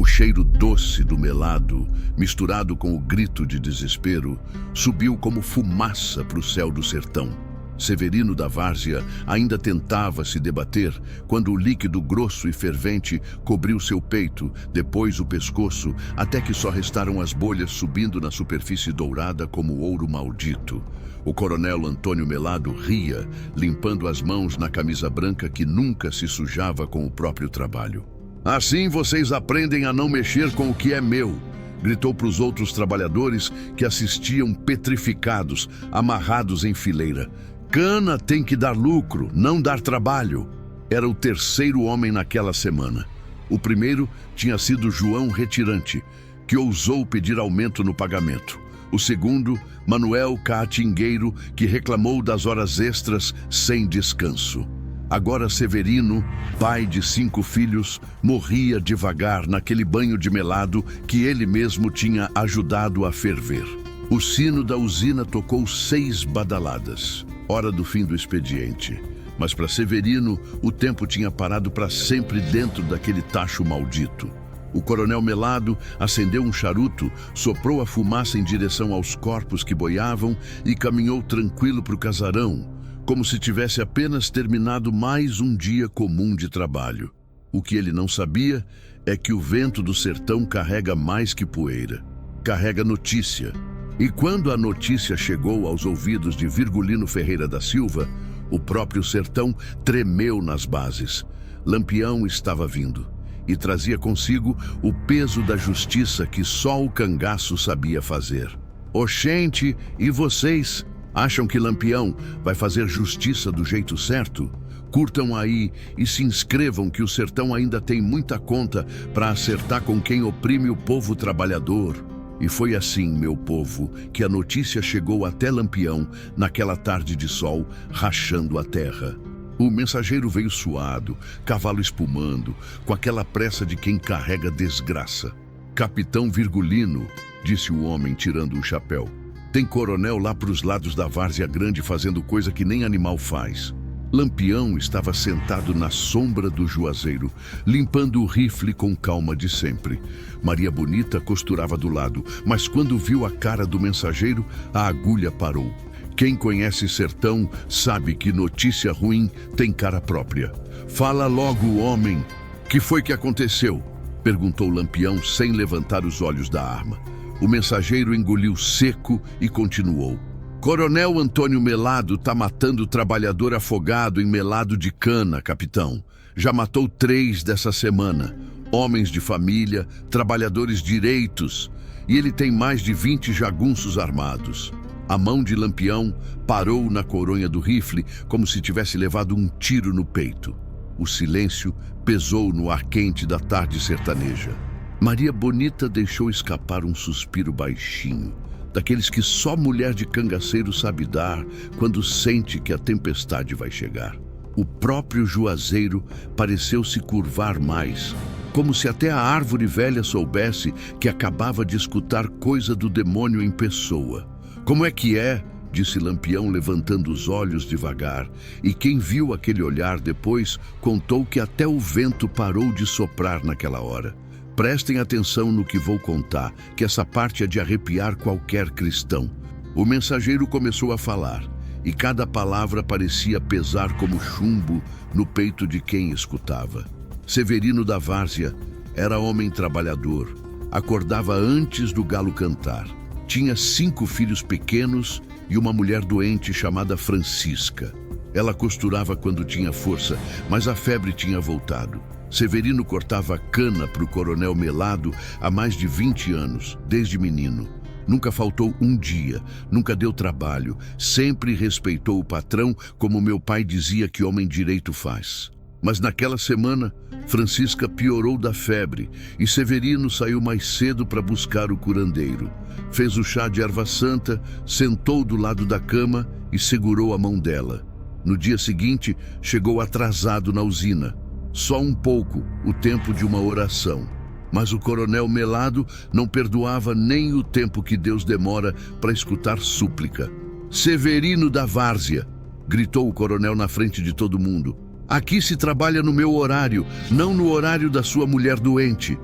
cheiro doce do melado, misturado com o grito de desespero, subiu como fumaça para o céu do sertão. Severino da Várzea ainda tentava se debater quando o líquido grosso e fervente cobriu seu peito, depois o pescoço, até que só restaram as bolhas subindo na superfície dourada como ouro maldito. O coronel Antônio Melado ria, limpando as mãos na camisa branca que nunca se sujava com o próprio trabalho. "Assim vocês aprendem a não mexer com o que é meu", gritou para os outros trabalhadores que assistiam petrificados, amarrados em fileira. "Cana tem que dar lucro, não dar trabalho." Era o terceiro homem naquela semana. O primeiro tinha sido João Retirante, que ousou pedir aumento no pagamento. O segundo, Manuel Caatingueiro, que reclamou das horas extras sem descanso. Agora Severino, pai de 5 filhos, morria devagar naquele banho de melado que ele mesmo tinha ajudado a ferver. O sino da usina tocou 6 badaladas. Hora do fim do expediente. Mas para Severino, o tempo tinha parado para sempre dentro daquele tacho maldito. O coronel Melado acendeu um charuto, soprou a fumaça em direção aos corpos que boiavam e caminhou tranquilo para o casarão, como se tivesse apenas terminado mais um dia comum de trabalho. O que ele não sabia é que o vento do sertão carrega mais que poeira. Carrega notícia. E quando a notícia chegou aos ouvidos de Virgulino Ferreira da Silva, o próprio sertão tremeu nas bases. Lampião estava vindo e trazia consigo o peso da justiça que só o cangaço sabia fazer. "Oxente, e vocês? Acham que Lampião vai fazer justiça do jeito certo? Curtam aí e se inscrevam que o sertão ainda tem muita conta para acertar com quem oprime o povo trabalhador." E foi assim, meu povo, que a notícia chegou até Lampião naquela tarde de sol, rachando a terra. O mensageiro veio suado, cavalo espumando, com aquela pressa de quem carrega desgraça. "Capitão Virgulino", disse o homem tirando o chapéu, "tem coronel lá pros lados da Várzea Grande fazendo coisa que nem animal faz." Lampião estava sentado na sombra do juazeiro, limpando o rifle com calma de sempre. Maria Bonita costurava do lado, mas quando viu a cara do mensageiro, a agulha parou. Quem conhece sertão sabe que notícia ruim tem cara própria. "Fala logo, homem. Que foi que aconteceu?" perguntou Lampião sem levantar os olhos da arma. O mensageiro engoliu seco e continuou. "Coronel Antônio Melado tá matando trabalhador afogado em melado de cana, capitão. Já matou 3 dessa semana. Homens de família, trabalhadores direitos. E ele tem mais de 20 jagunços armados." A mão de Lampião parou na coronha do rifle como se tivesse levado um tiro no peito. O silêncio pesou no ar quente da tarde sertaneja. Maria Bonita deixou escapar um suspiro baixinho, daqueles que só mulher de cangaceiro sabe dar quando sente que a tempestade vai chegar. O próprio juazeiro pareceu se curvar mais, como se até a árvore velha soubesse que acabava de escutar coisa do demônio em pessoa. "Como é que é?", disse Lampião levantando os olhos devagar, e quem viu aquele olhar depois contou que até o vento parou de soprar naquela hora. Prestem atenção no que vou contar, que essa parte é de arrepiar qualquer cristão. O mensageiro começou a falar, e cada palavra parecia pesar como chumbo no peito de quem escutava. Severino da Várzea era homem trabalhador, acordava antes do galo cantar. Tinha 5 filhos pequenos e uma mulher doente chamada Francisca. Ela costurava quando tinha força, mas a febre tinha voltado. Severino cortava cana para o coronel Melado há mais de 20 anos, desde menino. Nunca faltou um dia, nunca deu trabalho, sempre respeitou o patrão como meu pai dizia que homem direito faz. Mas naquela semana, Francisca piorou da febre e Severino saiu mais cedo para buscar o curandeiro. Fez o chá de erva santa, sentou do lado da cama e segurou a mão dela. No dia seguinte, chegou atrasado na usina. Só um pouco, o tempo de uma oração. Mas o coronel Melado não perdoava nem o tempo que Deus demora para escutar súplica. "Severino da Várzea", gritou o coronel na frente de todo mundo. "Aqui se trabalha no meu horário, não no horário da sua mulher doente."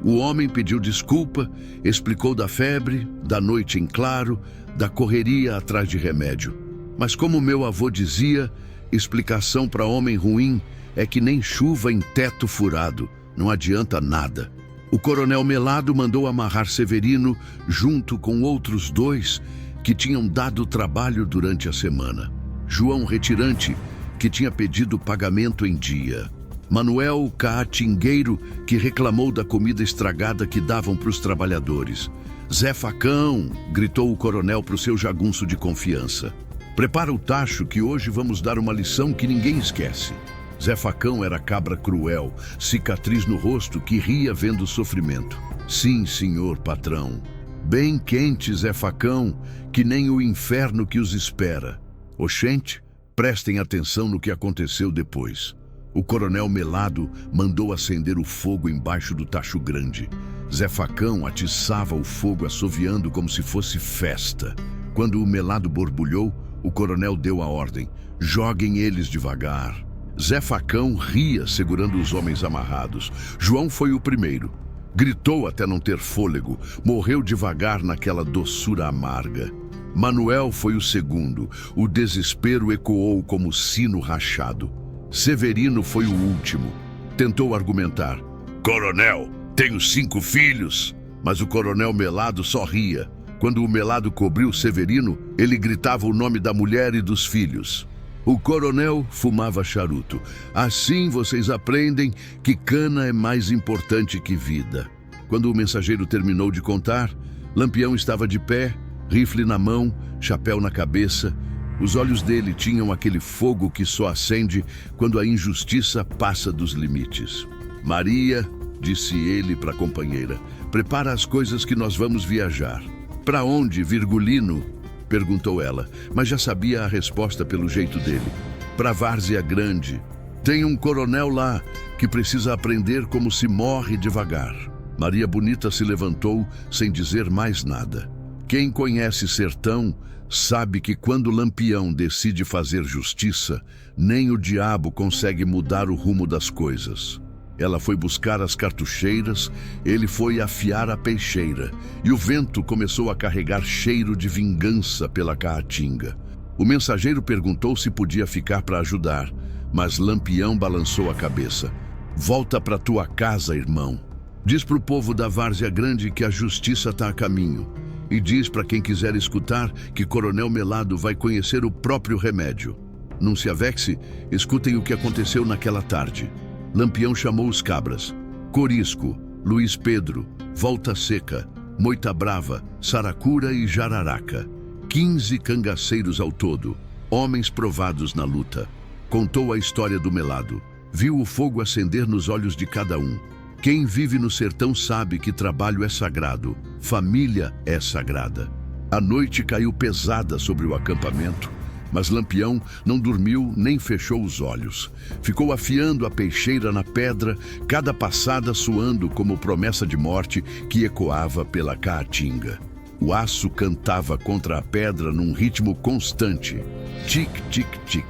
O homem pediu desculpa, explicou da febre, da noite em claro, da correria atrás de remédio. Mas como meu avô dizia, explicação para homem ruim é que nem chuva em teto furado, não adianta nada. O coronel Melado mandou amarrar Severino junto com outros 2 que tinham dado trabalho durante a semana. João Retirante, que tinha pedido pagamento em dia. Manuel Caatingueiro, que reclamou da comida estragada que davam para os trabalhadores. Zé Facão, gritou o coronel para o seu jagunço de confiança. Prepara o tacho que hoje vamos dar uma lição que ninguém esquece. Zé Facão era cabra cruel, cicatriz no rosto que ria vendo o sofrimento. Sim, senhor patrão. Bem quente, Zé Facão, que nem o inferno que os espera. Oxente, prestem atenção no que aconteceu depois. O coronel Melado mandou acender o fogo embaixo do tacho grande. Zé Facão atiçava o fogo assoviando como se fosse festa. Quando o Melado borbulhou, o coronel deu a ordem: joguem eles devagar. Zé Facão ria segurando os homens amarrados. João foi o primeiro. Gritou até não ter fôlego, morreu devagar naquela doçura amarga. Manuel foi o segundo. O desespero ecoou como sino rachado. Severino foi o último. Tentou argumentar. Coronel, tenho 5 filhos. Mas o coronel Melado só ria. Quando o Melado cobriu Severino, ele gritava o nome da mulher e dos filhos. O coronel fumava charuto. Assim vocês aprendem que cana é mais importante que vida. Quando o mensageiro terminou de contar, Lampião estava de pé, rifle na mão, chapéu na cabeça. Os olhos dele tinham aquele fogo que só acende quando a injustiça passa dos limites. Maria, disse ele para a companheira, prepara as coisas que nós vamos viajar. Para onde, Virgulino? Perguntou ela, mas já sabia a resposta pelo jeito dele. Para Várzea Grande. Tem um coronel lá que precisa aprender como se morre devagar. Maria Bonita se levantou sem dizer mais nada. Quem conhece sertão sabe que quando Lampião decide fazer justiça, nem o diabo consegue mudar o rumo das coisas. Ela foi buscar as cartucheiras, ele foi afiar a peixeira, e o vento começou a carregar cheiro de vingança pela caatinga. O mensageiro perguntou se podia ficar para ajudar, mas Lampião balançou a cabeça. Volta para tua casa, irmão. Diz pro povo da Várzea Grande que a justiça está a caminho. E diz para quem quiser escutar que Coronel Melado vai conhecer o próprio remédio. Não se avexe, escutem o que aconteceu naquela tarde. Lampião chamou os cabras. Corisco, Luiz Pedro, Volta Seca, Moita Brava, Saracura e Jararaca. 15 cangaceiros ao todo, homens provados na luta. Contou a história do Melado. Viu o fogo acender nos olhos de cada um. Quem vive no sertão sabe que trabalho é sagrado, família é sagrada. A noite caiu pesada sobre o acampamento, mas Lampião não dormiu nem fechou os olhos. Ficou afiando a peixeira na pedra, cada passada soando como promessa de morte que ecoava pela caatinga. O aço cantava contra a pedra num ritmo constante. Tic, tic, tic.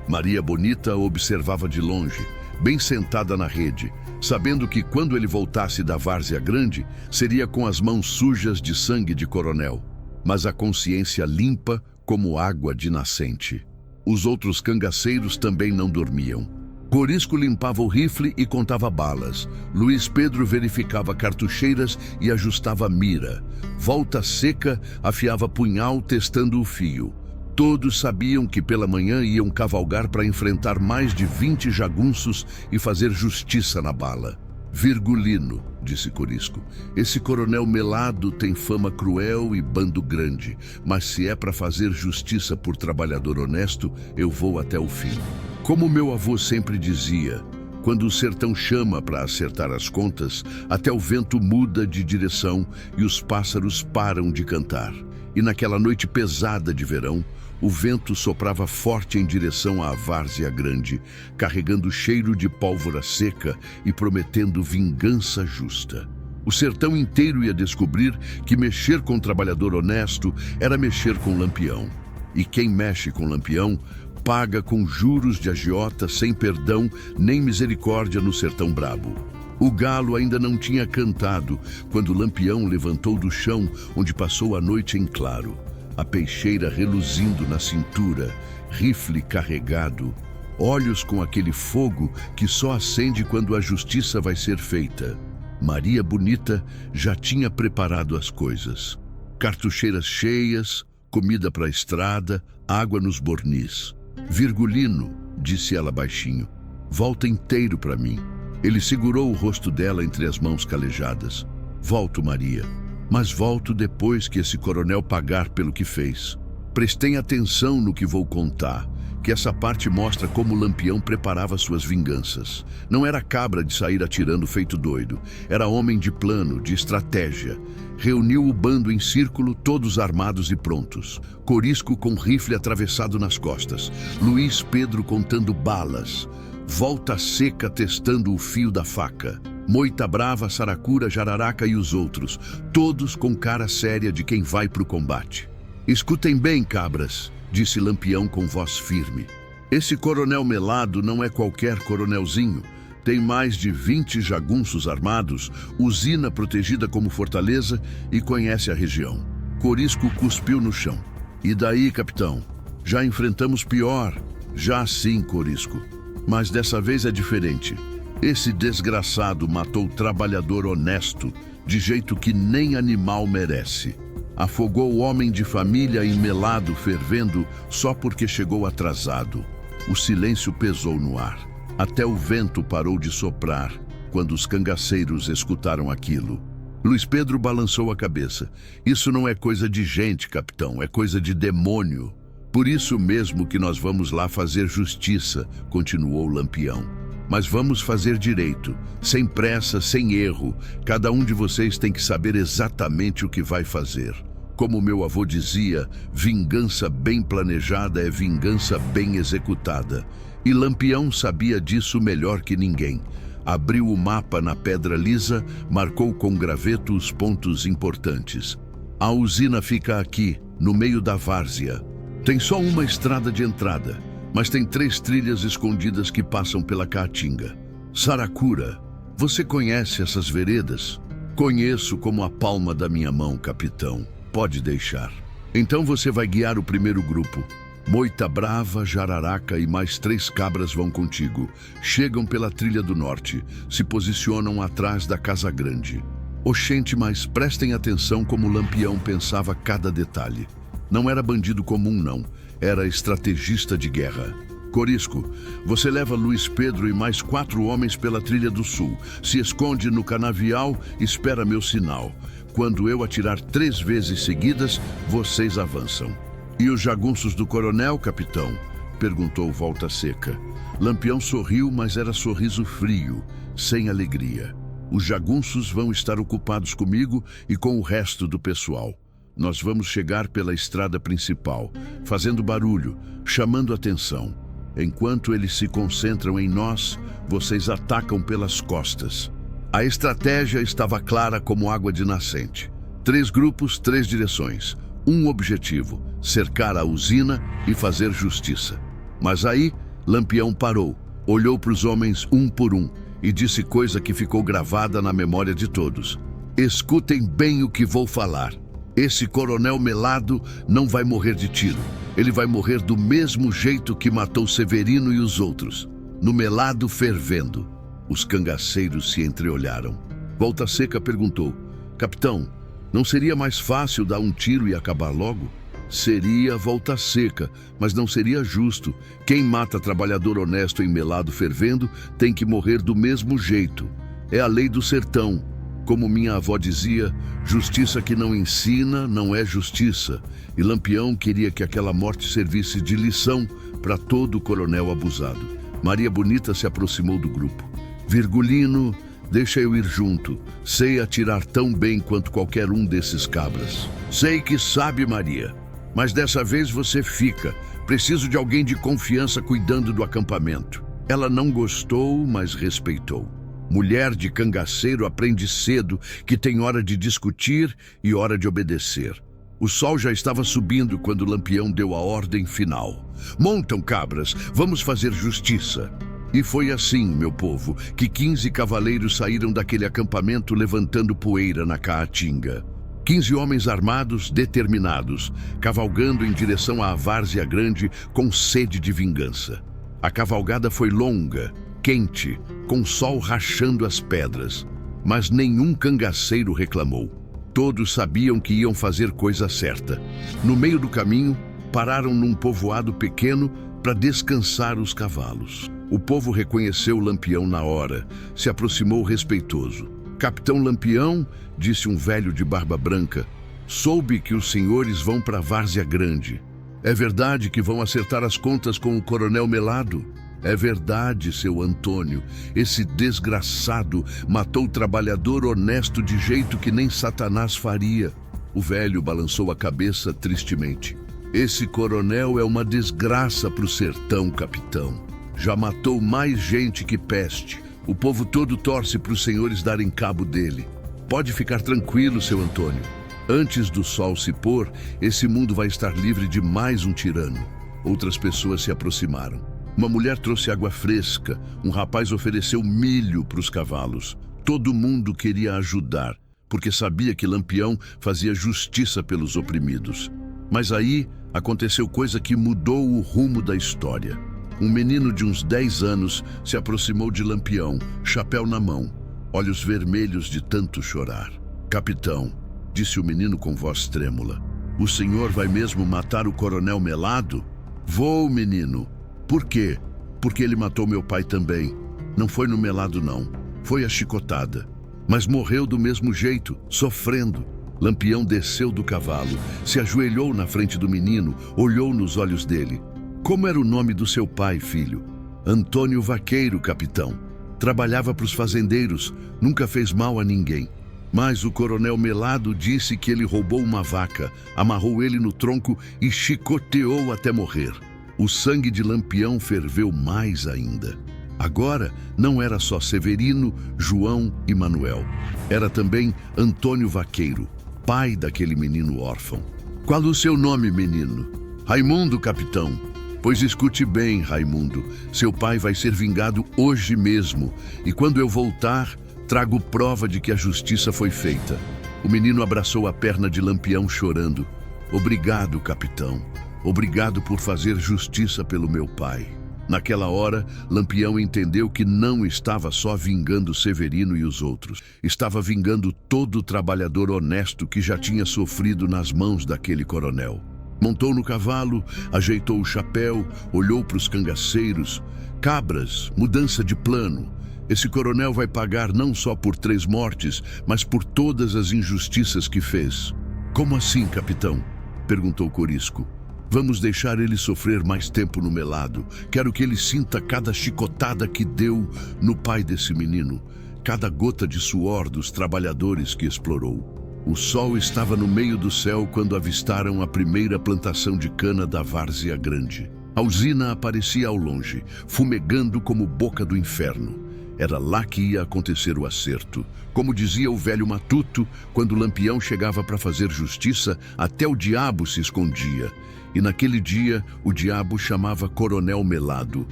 Maria Bonita observava de longe, bem sentada na rede, sabendo que quando ele voltasse da Várzea Grande, seria com as mãos sujas de sangue de coronel, mas a consciência limpa como água de nascente. Os outros cangaceiros também não dormiam. Corisco limpava o rifle e contava balas. Luiz Pedro verificava cartucheiras e ajustava mira. Volta Seca afiava punhal testando o fio. Todos sabiam que pela manhã iam cavalgar para enfrentar mais de 20 jagunços e fazer justiça na bala. Virgulino, disse Corisco, esse coronel Melado tem fama cruel e bando grande, mas se é para fazer justiça por trabalhador honesto, eu vou até o fim. Como meu avô sempre dizia, quando o sertão chama para acertar as contas, até o vento muda de direção e os pássaros param de cantar. E naquela noite pesada de verão, o vento soprava forte em direção à Várzea Grande, carregando cheiro de pólvora seca e prometendo vingança justa. O sertão inteiro ia descobrir que mexer com um trabalhador honesto era mexer com Lampião. E quem mexe com Lampião paga com juros de agiota sem perdão nem misericórdia no sertão brabo. O galo ainda não tinha cantado quando Lampião levantou do chão onde passou a noite em claro, a peixeira reluzindo na cintura, rifle carregado, olhos com aquele fogo que só acende quando a justiça vai ser feita. Maria Bonita já tinha preparado as coisas. Cartucheiras cheias, comida para a estrada, água nos bornis. Virgulino, disse ela baixinho, volta inteiro para mim. Ele segurou o rosto dela entre as mãos calejadas. Volto, Maria, mas volto depois que esse coronel pagar pelo que fez. Prestem atenção no que vou contar, que essa parte mostra como Lampião preparava suas vinganças. Não era cabra de sair atirando feito doido, era homem de plano, de estratégia. Reuniu o bando em círculo, todos armados e prontos. Corisco com rifle atravessado nas costas. Luiz Pedro contando balas. Volta Seca testando o fio da faca. Moita Brava, Saracura, Jararaca e os outros, todos com cara séria de quem vai para o combate. Escutem bem, cabras, disse Lampião com voz firme. Esse coronel Melado não é qualquer coronelzinho. Tem mais de 20 jagunços armados, usina protegida como fortaleza e conhece a região. Corisco cuspiu no chão. E daí, capitão? Já enfrentamos pior. Já sim, Corisco. Mas dessa vez é diferente. Esse desgraçado matou trabalhador honesto, de jeito que nem animal merece. Afogou o homem de família em melado fervendo só porque chegou atrasado. O silêncio pesou no ar. Até o vento parou de soprar quando os cangaceiros escutaram aquilo. Luiz Pedro balançou a cabeça. Isso não é coisa de gente, capitão, é coisa de demônio. Por isso mesmo que nós vamos lá fazer justiça, continuou Lampião. Mas vamos fazer direito, sem pressa, sem erro. Cada um de vocês tem que saber exatamente o que vai fazer. Como meu avô dizia, vingança bem planejada é vingança bem executada. E Lampião sabia disso melhor que ninguém. Abriu o mapa na pedra lisa, marcou com graveto os pontos importantes. A usina fica aqui, no meio da várzea. Tem só uma estrada de entrada, mas tem 3 trilhas escondidas que passam pela caatinga. Saracura, você conhece essas veredas? Conheço como a palma da minha mão, capitão. Pode deixar. Então você vai guiar o primeiro grupo. Moita Brava, Jararaca e mais 3 cabras vão contigo. Chegam pela trilha do norte, se posicionam atrás da Casa Grande. Oxente, mas prestem atenção como Lampião pensava cada detalhe. Não era bandido comum, não. Era estrategista de guerra. Corisco, você leva Luiz Pedro e mais 4 homens pela trilha do sul. Se esconde no canavial, espera meu sinal. Quando eu atirar 3 vezes seguidas, vocês avançam. E os jagunços do coronel, capitão? Perguntou Volta Seca. Lampião sorriu, mas era sorriso frio, sem alegria. Os jagunços vão estar ocupados comigo e com o resto do pessoal. Nós vamos chegar pela estrada principal, fazendo barulho, chamando atenção. Enquanto eles se concentram em nós, vocês atacam pelas costas. A estratégia estava clara como água de nascente. 3 grupos, 3 direções. Um objetivo, cercar a usina e fazer justiça. Mas aí, Lampião parou, olhou para os homens um por um e disse coisa que ficou gravada na memória de todos. Escutem bem o que vou falar. Esse coronel Melado não vai morrer de tiro. Ele vai morrer do mesmo jeito que matou Severino e os outros, no melado fervendo. Os cangaceiros se entreolharam. Volta Seca perguntou, capitão, não seria mais fácil dar um tiro e acabar logo? Seria, Volta Seca, mas não seria justo. Quem mata trabalhador honesto em melado fervendo tem que morrer do mesmo jeito. É a lei do sertão. Como minha avó dizia, justiça que não ensina não é justiça. E Lampião queria que aquela morte servisse de lição para todo coronel abusado. Maria Bonita se aproximou do grupo. Virgulino, deixa eu ir junto. Sei atirar tão bem quanto qualquer um desses cabras. Sei que sabe, Maria. Mas dessa vez você fica. Preciso de alguém de confiança cuidando do acampamento. Ela não gostou, mas respeitou. Mulher de cangaceiro aprende cedo que tem hora de discutir e hora de obedecer. O sol já estava subindo quando Lampião deu a ordem final. Montam, cabras, vamos fazer justiça. E foi assim, meu povo, que 15 cavaleiros saíram daquele acampamento levantando poeira na Caatinga. 15 homens armados, determinados, cavalgando em direção à Várzea Grande com sede de vingança. A cavalgada foi longa, quente, com o sol rachando as pedras, mas nenhum cangaceiro reclamou. Todos sabiam que iam fazer coisa certa. No meio do caminho, pararam num povoado pequeno para descansar os cavalos. O povo reconheceu Lampião na hora, se aproximou respeitoso. Capitão Lampião, disse um velho de barba branca, soube que os senhores vão para a Várzea Grande. É verdade que vão acertar as contas com o coronel Melado? É verdade, seu Antônio. Esse desgraçado matou o trabalhador honesto de jeito que nem Satanás faria. O velho balançou a cabeça tristemente. Esse coronel é uma desgraça para o sertão, capitão. Já matou mais gente que peste. O povo todo torce para os senhores darem cabo dele. Pode ficar tranquilo, seu Antônio. Antes do sol se pôr, esse mundo vai estar livre de mais um tirano. Outras pessoas se aproximaram. Uma mulher trouxe água fresca. Um rapaz ofereceu milho para os cavalos. Todo mundo queria ajudar, porque sabia que Lampião fazia justiça pelos oprimidos. Mas aí aconteceu coisa que mudou o rumo da história. Um menino de uns 10 anos se aproximou de Lampião, chapéu na mão, olhos vermelhos de tanto chorar. Capitão, disse o menino com voz trêmula, o senhor vai mesmo matar o coronel Melado? Vou, menino. Por quê? Porque ele matou meu pai também. Não foi no Melado, não. Foi a chicotada. Mas morreu do mesmo jeito, sofrendo. Lampião desceu do cavalo, se ajoelhou na frente do menino, olhou nos olhos dele. Como era o nome do seu pai, filho? Antônio Vaqueiro, capitão. Trabalhava para os fazendeiros, nunca fez mal a ninguém. Mas o coronel Melado disse que ele roubou uma vaca, amarrou ele no tronco e chicoteou até morrer. O sangue de Lampião ferveu mais ainda. Agora não era só Severino, João e Manuel. Era também Antônio Vaqueiro, pai daquele menino órfão. Qual o seu nome, menino? Raimundo, capitão. Pois escute bem, Raimundo, seu pai vai ser vingado hoje mesmo, e quando eu voltar, trago prova de que a justiça foi feita. O menino abraçou a perna de Lampião chorando. Obrigado, capitão. Obrigado por fazer justiça pelo meu pai. Naquela hora, Lampião entendeu que não estava só vingando Severino e os outros. Estava vingando todo o trabalhador honesto que já tinha sofrido nas mãos daquele coronel. Montou no cavalo, ajeitou o chapéu, olhou para os cangaceiros. Cabras, mudança de plano. Esse coronel vai pagar não só por 3 mortes, mas por todas as injustiças que fez. Como assim, capitão? Perguntou Corisco. Vamos deixar ele sofrer mais tempo no Melado. Quero que ele sinta cada chicotada que deu no pai desse menino, cada gota de suor dos trabalhadores que explorou. O sol estava no meio do céu quando avistaram a primeira plantação de cana da Várzea Grande. A usina aparecia ao longe, fumegando como boca do inferno. Era lá que ia acontecer o acerto. Como dizia o velho Matuto, quando Lampião chegava para fazer justiça, até o diabo se escondia. E naquele dia, o diabo chamava Coronel Melado.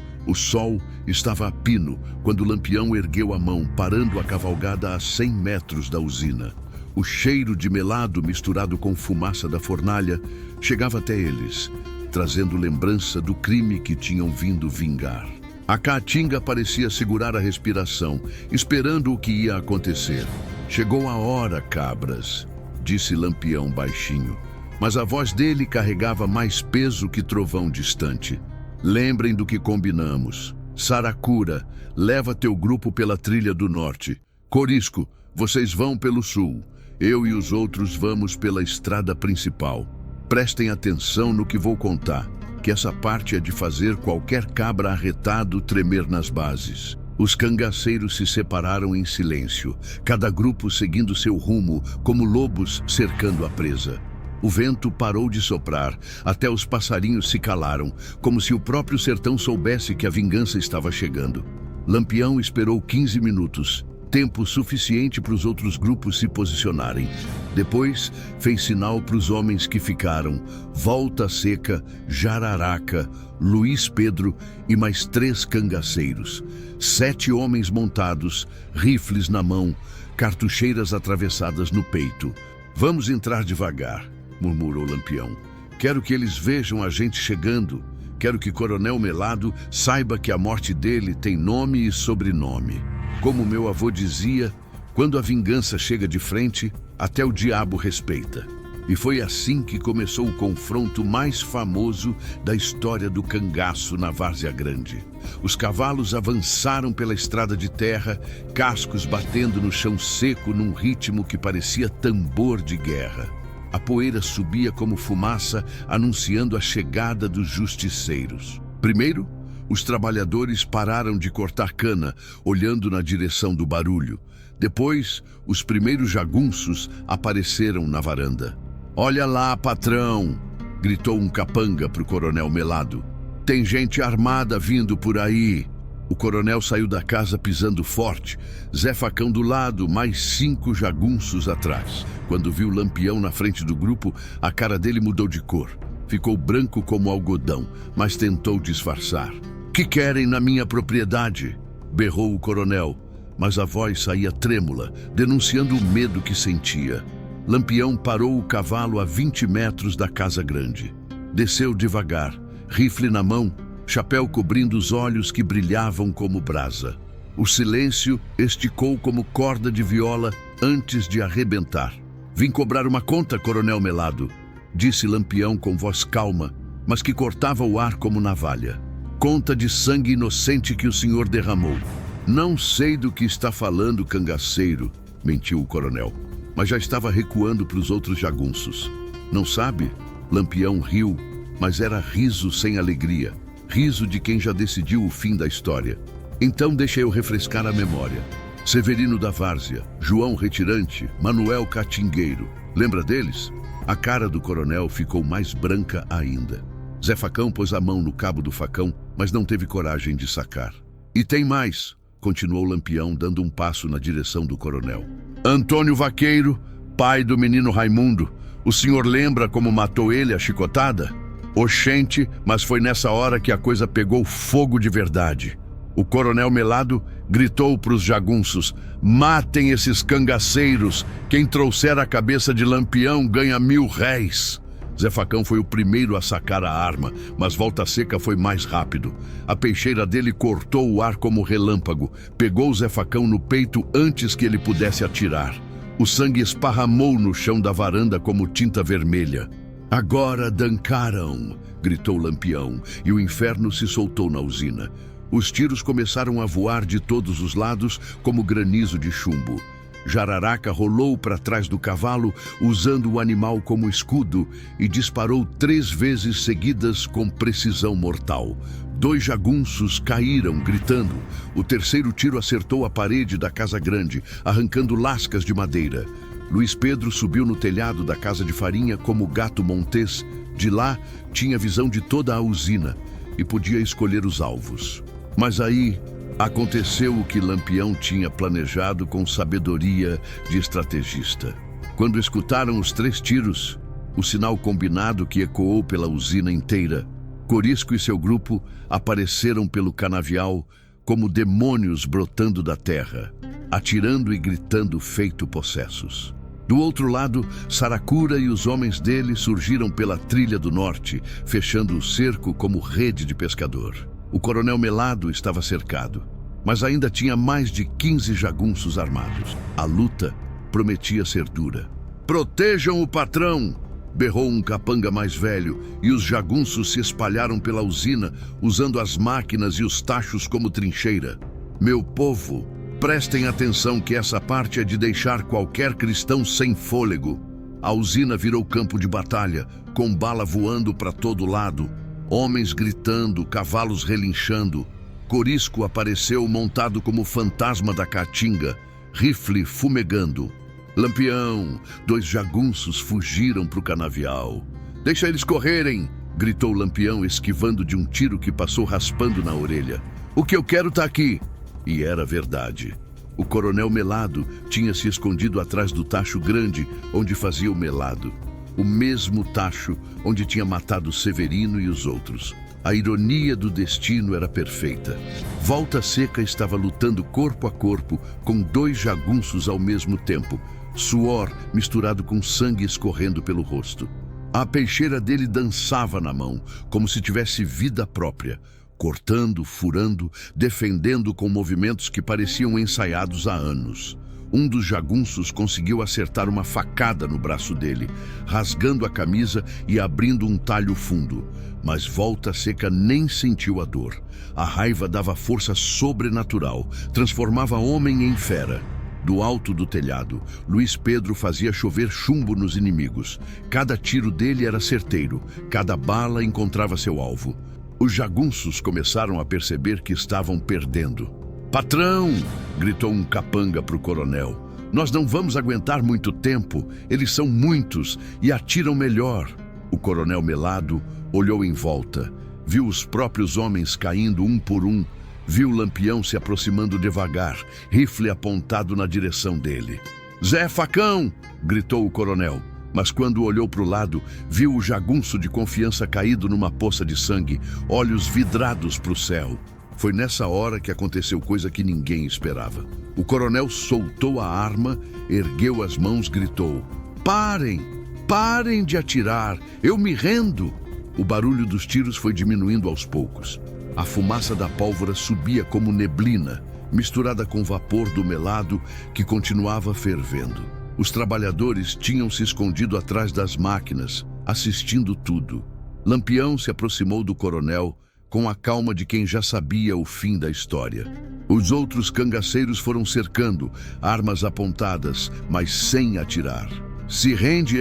O sol estava a pino quando Lampião ergueu a mão, parando a cavalgada a 100 metros da usina. O cheiro de melado misturado com fumaça da fornalha chegava até eles, trazendo lembrança do crime que tinham vindo vingar. A Caatinga parecia segurar a respiração, esperando o que ia acontecer. Chegou a hora, cabras, disse Lampião baixinho, mas a voz dele carregava mais peso que trovão distante. Lembrem do que combinamos. Saracura, leva teu grupo pela trilha do norte. Corisco, vocês vão pelo sul. Eu e os outros vamos pela estrada principal. Prestem atenção no que vou contar, que essa parte é de fazer qualquer cabra arretado tremer nas bases. Os cangaceiros se separaram em silêncio, cada grupo seguindo seu rumo, como lobos cercando a presa. O vento parou de soprar, até os passarinhos se calaram, como se o próprio sertão soubesse que a vingança estava chegando. Lampião esperou 15 minutos, tempo suficiente para os outros grupos se posicionarem. Depois, fez sinal para os homens que ficaram: Volta Seca, Jararaca, Luiz Pedro e mais 3 cangaceiros. 7 homens montados, rifles na mão, cartucheiras atravessadas no peito. Vamos entrar devagar, murmurou Lampião. Quero que eles vejam a gente chegando. Quero que Coronel Melado saiba que a morte dele tem nome e sobrenome. Como meu avô dizia, quando a vingança chega de frente, até o diabo respeita. E foi assim que começou o confronto mais famoso da história do cangaço na Várzea Grande. Os cavalos avançaram pela estrada de terra, cascos batendo no chão seco num ritmo que parecia tambor de guerra. A poeira subia como fumaça, anunciando a chegada dos justiceiros. Primeiro, os trabalhadores pararam de cortar cana, olhando na direção do barulho. Depois, os primeiros jagunços apareceram na varanda. Olha lá, patrão! Gritou um capanga para o coronel Melado. Tem gente armada vindo por aí. O coronel saiu da casa pisando forte, Zé Facão do lado, mais 5 jagunços atrás. Quando viu Lampião na frente do grupo, a cara dele mudou de cor. Ficou branco como algodão, mas tentou disfarçar. Que querem na minha propriedade? Berrou o coronel, mas a voz saía trêmula, denunciando o medo que sentia. Lampião parou o cavalo a 20 metros da casa grande. Desceu devagar, rifle na mão, chapéu cobrindo os olhos que brilhavam como brasa. O silêncio esticou como corda de viola antes de arrebentar. Vim cobrar uma conta, coronel Melado, disse Lampião com voz calma, mas que cortava o ar como navalha. Conta de sangue inocente que o senhor derramou. Não sei do que está falando, cangaceiro, mentiu o coronel, mas já estava recuando para os outros jagunços. Não sabe? Lampião riu, mas era riso sem alegria. Riso de quem já decidiu o fim da história. Então deixa eu refrescar a memória. Severino da Várzea, João Retirante, Manuel Catingueiro. Lembra deles? A cara do coronel ficou mais branca ainda. Zé Facão pôs a mão no cabo do facão, mas não teve coragem de sacar. E tem mais, continuou Lampião, dando um passo na direção do coronel. Antônio Vaqueiro, pai do menino Raimundo. O senhor lembra como matou ele a chicotada? Oxente, mas foi nessa hora que a coisa pegou fogo de verdade. O coronel Melado gritou para os jagunços: matem esses cangaceiros, quem trouxer a cabeça de Lampião ganha 1000 réis. Zé Facão foi o primeiro a sacar a arma, mas Volta Seca foi mais rápido. A peixeira dele cortou o ar como relâmpago, pegou Zé Facão no peito antes que ele pudesse atirar. O sangue esparramou no chão da varanda como tinta vermelha. Agora dancaram, gritou Lampião, e o inferno se soltou na usina. Os tiros começaram a voar de todos os lados como granizo de chumbo. Jararaca rolou para trás do cavalo, usando o animal como escudo, e disparou 3 vezes seguidas com precisão mortal. 2 jagunços caíram, gritando. O terceiro tiro acertou a parede da casa grande, arrancando lascas de madeira. Luiz Pedro subiu no telhado da casa de farinha como gato montés. De lá, tinha visão de toda a usina e podia escolher os alvos. Mas aí aconteceu o que Lampião tinha planejado com sabedoria de estrategista. Quando escutaram os 3 tiros, o sinal combinado que ecoou pela usina inteira, Corisco e seu grupo apareceram pelo canavial como demônios brotando da terra, atirando e gritando feito possessos. Do outro lado, Saracura e os homens dele surgiram pela trilha do norte, fechando o cerco como rede de pescador. O coronel Melado estava cercado, mas ainda tinha mais de 15 jagunços armados. A luta prometia ser dura. Protejam o patrão! Berrou um capanga mais velho, e os jagunços se espalharam pela usina, usando as máquinas e os tachos como trincheira. Meu povo, prestem atenção que essa parte é de deixar qualquer cristão sem fôlego. A usina virou campo de batalha, com bala voando para todo lado, homens gritando, cavalos relinchando. Corisco apareceu montado como fantasma da caatinga, rifle fumegando. Lampião, 2 jagunços fugiram para o canavial. Deixa eles correrem, gritou Lampião, esquivando de um tiro que passou raspando na orelha. O que eu quero tá aqui. E era verdade. O coronel Melado tinha se escondido atrás do tacho grande onde fazia o melado. O mesmo tacho onde tinha matado Severino e os outros. A ironia do destino era perfeita. Volta Seca estava lutando corpo a corpo com 2 jagunços ao mesmo tempo, suor misturado com sangue escorrendo pelo rosto. A peixeira dele dançava na mão, como se tivesse vida própria, cortando, furando, defendendo com movimentos que pareciam ensaiados há anos. Um dos jagunços conseguiu acertar uma facada no braço dele, rasgando a camisa e abrindo um talho fundo. Mas Volta Seca nem sentiu a dor. A raiva dava força sobrenatural, transformava homem em fera. Do alto do telhado, Luiz Pedro fazia chover chumbo nos inimigos. Cada tiro dele era certeiro, cada bala encontrava seu alvo. Os jagunços começaram a perceber que estavam perdendo. "Patrão!" gritou um capanga para o coronel. "Nós não vamos aguentar muito tempo. Eles são muitos e atiram melhor." O coronel Melado olhou em volta, viu os próprios homens caindo um por um, viu Lampião se aproximando devagar, rifle apontado na direção dele. "Zé Facão!" gritou o coronel. Mas quando olhou para o lado, viu o jagunço de confiança caído numa poça de sangue, olhos vidrados para o céu. Foi nessa hora que aconteceu coisa que ninguém esperava. O coronel soltou a arma, ergueu as mãos, gritou: "Parem! Parem de atirar! Eu me rendo!" O barulho dos tiros foi diminuindo aos poucos. A fumaça da pólvora subia como neblina, misturada com vapor do melado que continuava fervendo. Os trabalhadores tinham se escondido atrás das máquinas, assistindo tudo. Lampião se aproximou do coronel com a calma de quem já sabia o fim da história. Os outros cangaceiros foram cercando, armas apontadas, mas sem atirar. "Se rende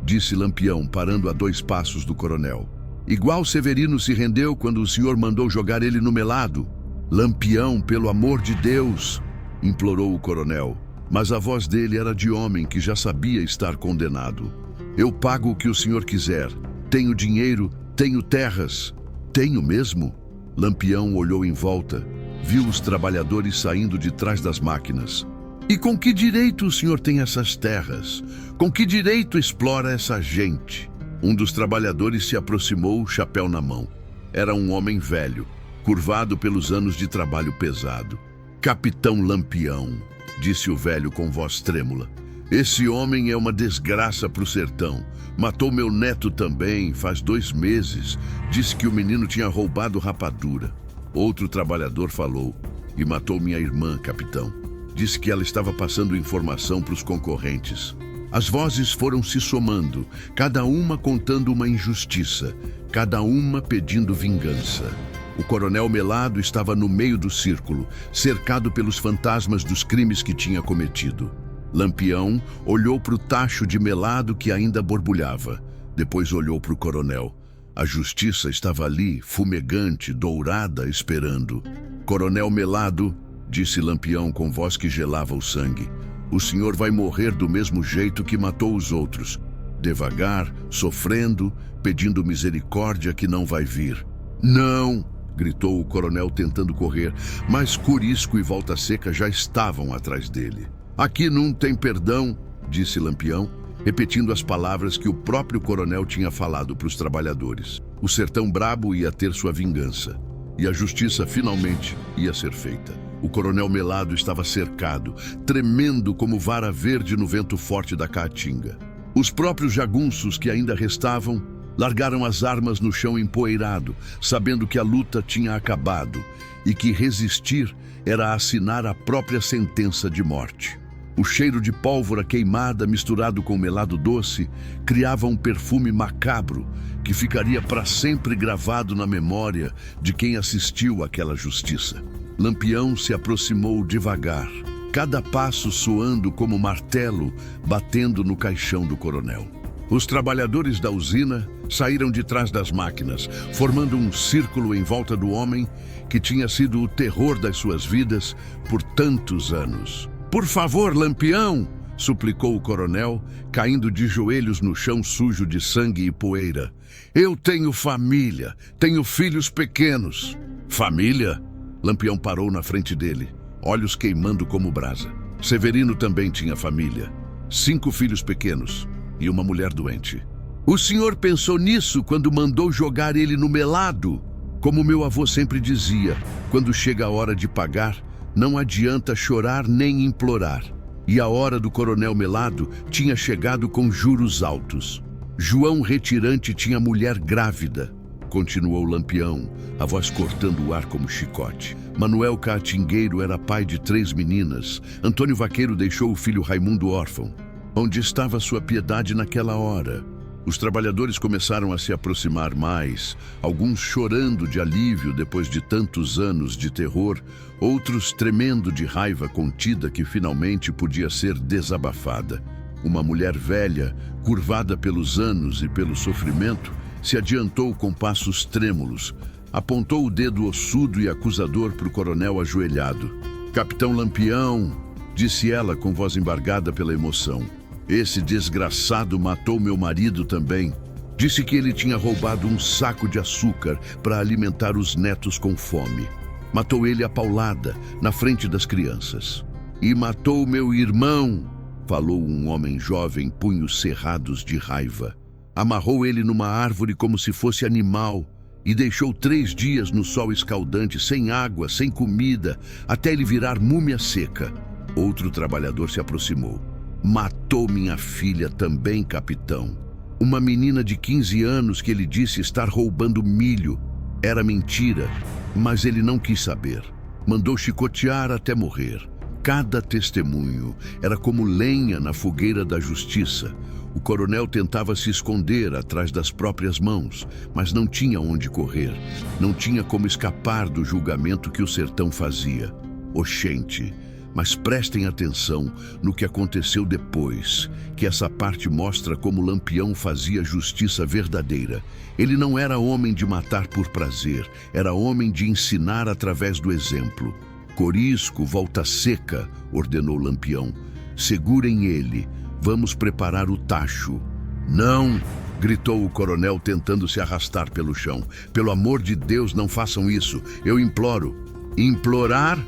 disse Lampião, parando a 2 passos do coronel. "Igual Severino se rendeu quando o senhor mandou jogar ele no melado." "Lampião, pelo amor de Deus!" implorou o coronel. Mas a voz dele era de homem que já sabia estar condenado. "Eu pago o que o senhor quiser. Tenho dinheiro, tenho terras." "Tenho mesmo?" Lampião olhou em volta, viu os trabalhadores saindo de trás das máquinas. "E com que direito o senhor tem essas terras? Com que direito explora essa gente?" Um dos trabalhadores se aproximou, chapéu na mão. Era um homem velho, curvado pelos anos de trabalho pesado. "Capitão Lampião", disse o velho com voz trêmula. "Esse homem é uma desgraça para o sertão. Matou meu neto também, faz 2 meses. Disse que o menino tinha roubado rapadura." Outro trabalhador falou: "E matou minha irmã, capitão. Disse que ela estava passando informação para os concorrentes." As vozes foram se somando, cada uma contando uma injustiça, cada uma pedindo vingança. O coronel Melado estava no meio do círculo, cercado pelos fantasmas dos crimes que tinha cometido. Lampião olhou para o tacho de melado que ainda borbulhava. Depois olhou para o coronel. A justiça estava ali, fumegante, dourada, esperando. "Coronel Melado", disse Lampião com voz que gelava o sangue, "o senhor vai morrer do mesmo jeito que matou os outros. Devagar, sofrendo, pedindo misericórdia que não vai vir." "Não!" gritou o coronel tentando correr, mas Curisco e Volta Seca já estavam atrás dele. "Aqui não tem perdão", disse Lampião, repetindo as palavras que o próprio coronel tinha falado para os trabalhadores. O sertão brabo ia ter sua vingança, e a justiça finalmente ia ser feita. O coronel Melado estava cercado, tremendo como vara verde no vento forte da caatinga. Os próprios jagunços que ainda restavam largaram as armas no chão empoeirado, sabendo que a luta tinha acabado e que resistir era assinar a própria sentença de morte. O cheiro de pólvora queimada misturado com melado doce criava um perfume macabro que ficaria para sempre gravado na memória de quem assistiu àquela justiça. Lampião se aproximou devagar, cada passo soando como martelo batendo no caixão do coronel. Os trabalhadores da usina saíram de trás das máquinas, formando um círculo em volta do homem que tinha sido o terror das suas vidas por tantos anos. "Por favor, Lampião!" suplicou o coronel, caindo de joelhos no chão sujo de sangue e poeira. "Eu tenho família, tenho filhos pequenos." "Família?" Lampião parou na frente dele. olhos queimando como brasa. Severino também tinha família, 5 filhos pequenos e uma mulher doente. O senhor pensou nisso quando mandou jogar ele no melado? Como meu avô sempre dizia, quando chega a hora de pagar, não adianta chorar nem implorar. E a hora do coronel Melado tinha chegado com juros altos. João Retirante tinha mulher grávida, continuou Lampião, a voz cortando o ar como chicote. Manuel Caatingueiro era pai de 3 meninas. Antônio Vaqueiro deixou o filho Raimundo órfão. Onde estava sua piedade naquela hora? Os trabalhadores começaram a se aproximar mais, alguns chorando de alívio depois de tantos anos de terror, outros tremendo de raiva contida que finalmente podia ser desabafada. Uma mulher velha, curvada pelos anos e pelo sofrimento, se adiantou com passos trêmulos, apontou o dedo ossudo e acusador para o coronel ajoelhado. "Capitão Lampião", disse ela com voz embargada pela emoção. "Esse desgraçado matou meu marido também. Disse que ele tinha roubado um saco de açúcar para alimentar os netos com fome. Matou ele a paulada, na frente das crianças. E matou meu irmão", falou um homem jovem, punhos cerrados de raiva. "Amarrou ele numa árvore como se fosse animal e deixou 3 dias no sol escaldante, sem água, sem comida, até ele virar múmia seca." Outro trabalhador se aproximou. "Matou minha filha também, capitão. Uma menina de 15 anos que ele disse estar roubando milho. Era mentira, mas ele não quis saber. Mandou chicotear até morrer. Cada testemunho era como lenha na fogueira da justiça. O coronel tentava se esconder atrás das próprias mãos, mas não tinha onde correr. Não tinha como escapar do julgamento que o sertão fazia. Oxente, mas prestem atenção no que aconteceu depois, que essa parte mostra como Lampião fazia justiça verdadeira. Ele não era homem de matar por prazer, era homem de ensinar através do exemplo. "Corisco, Volta Seca", ordenou Lampião. "Segurem ele, vamos preparar o tacho." "Não!", gritou o coronel tentando se arrastar pelo chão. "Pelo amor de Deus, não façam isso, eu imploro." "Implorar?",